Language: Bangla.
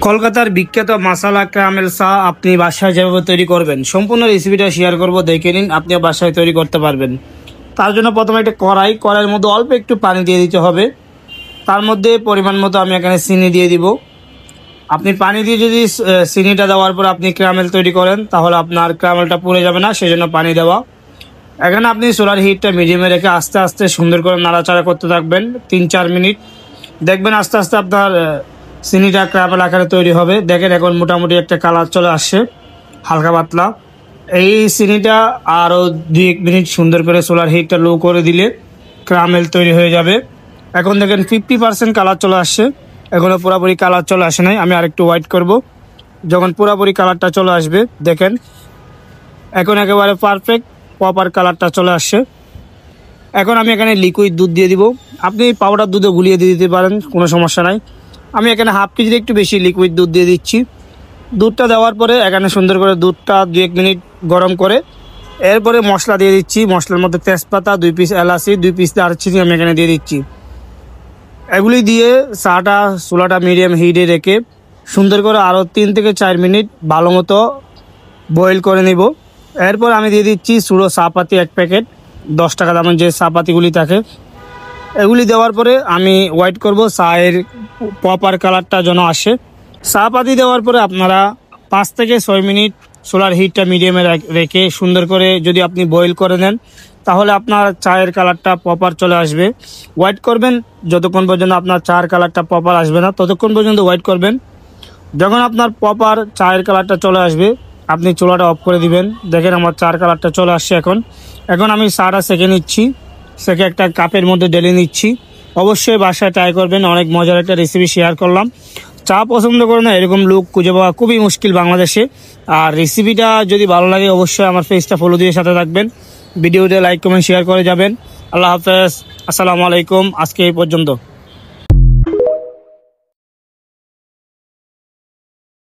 কলকাতার বিখ্যাত মাসালা ক্যারামেল চা আপনি বাসায় যেভাবে তৈরি করবেন সম্পূর্ণ রেসিপিটা শেয়ার করব, দেখে নিন আপনি বাসায় তৈরি করতে পারবেন। তার জন্য প্রথমে একটা কড়াইয়ের মধ্যে অল্প একটু পানি দিয়ে দিতে হবে। তার মধ্যে পরিমাণ মতো আমি এখানে চিনি দিয়ে দিব। আপনি পানি দিয়ে যদি চিনিটা দেওয়ার পর আপনি ক্যারামেল তৈরি করেন তাহলে আপনার ক্যারামেলটা পুড়ে যাবে না, সেজন্য পানি দেওয়া। এখানে আপনি চুলার হিটটা মিডিয়ামে রেখে আস্তে আস্তে সুন্দর করে নাড়াচাড়া করতে থাকবেন ৩-৪ মিনিট। দেখবেন আস্তে আস্তে আপনার চিনিটা ক্যারামেল আকারে তৈরি হবে। দেখেন এখন মোটামুটি একটা কালার চলে আসছে হালকা পাতলা। এই চিনিটা আরও ২-১ মিনিট সুন্দর করে চুলার হিটটা লো করে দিলে ক্যারামেল তৈরি হয়ে যাবে। এখন দেখেন 50% কালার চলে আসছে, এখনও পুরোপুরি কালার চলে আসে নাই। আমি আরেকটু ওয়েট করব। যখন পুরোপুরি কালারটা চলে আসবে দেখেন এখন একেবারে পারফেক্ট প্রপার কালারটা চলে আসছে। এখন আমি এখানে লিকুইড দুধ দিয়ে দিব। আপনি পাউডার দুধে গুলিয়ে দিয়ে দিতে পারেন, কোনো সমস্যা নাই। আমি এখানে হাফ কেজির একটু বেশি লিকুইড দুধ দিয়ে দিচ্ছি। দুধটা দেওয়ার পরে এখানে সুন্দর করে দুধটা ২-১ মিনিট গরম করে এরপরে মশলা দিয়ে দিচ্ছি। মশলার মধ্যে তেজপাতা, 2 পিস এলাচি, 2 পিস দারচিনি আমি এখানে দিয়ে দিচ্ছি। এগুলি দিয়ে চাটা চুলাটা মিডিয়াম হিটে রেখে সুন্দর করে আরও 3-4 মিনিট ভালো মতো বয়েল করে নিব। এরপর আমি দিয়ে দিচ্ছি চুড়ো চাপাতি 1 প্যাকেট, 10 টাকা দামের যে চাপাতিগুলি থাকে। এগুলি দেওয়ার পরে আমি ওয়েট করব চায়ের প্রপার কালারটা যেন আসে। চাপাতি দেওয়ার পরে আপনারা 5-6 মিনিট চুলার হিটটা মিডিয়ামে রেখে সুন্দর করে যদি আপনি বয়েল করে নেন তাহলে আপনার চায়ের কালারটা প্রপার চলে আসবে। ওয়েট করবেন যতক্ষণ পর্যন্ত আপনার চায়ের কালারটা প্রপার আসবে না, ততক্ষণ পর্যন্ত ওয়েট করবেন। যখন আপনার প্রপার চায়ের কালারটা চলে আসবে আপনি চুলাটা অফ করে দিবেন। দেখেন আমার চায়ের কালারটা চলে আসছে। এখন আমি চাটা সেঁকে নিচ্ছি, সেঁকে একটা কাপের মধ্যে ঢেলে নিচ্ছি। অবশ্যই বাসায় ট্রাই করবেন, অনেক মজার একটা রেসিপি শেয়ার করলাম। চা পছন্দ করে না এরকম লোক খুঁজে পাওয়া খুবই মুশকিল বাংলাদেশে। আর রেসিপিটা যদি ভালো লাগে অবশ্যই আমার পেজটা ফলো দিয়ে সাথে থাকবেন, ভিডিওতে লাইক কমেন্ট শেয়ার করে যাবেন। আল্লাহ হাফেজ, আসসালামু আলাইকুম। আজকে এই পর্যন্ত।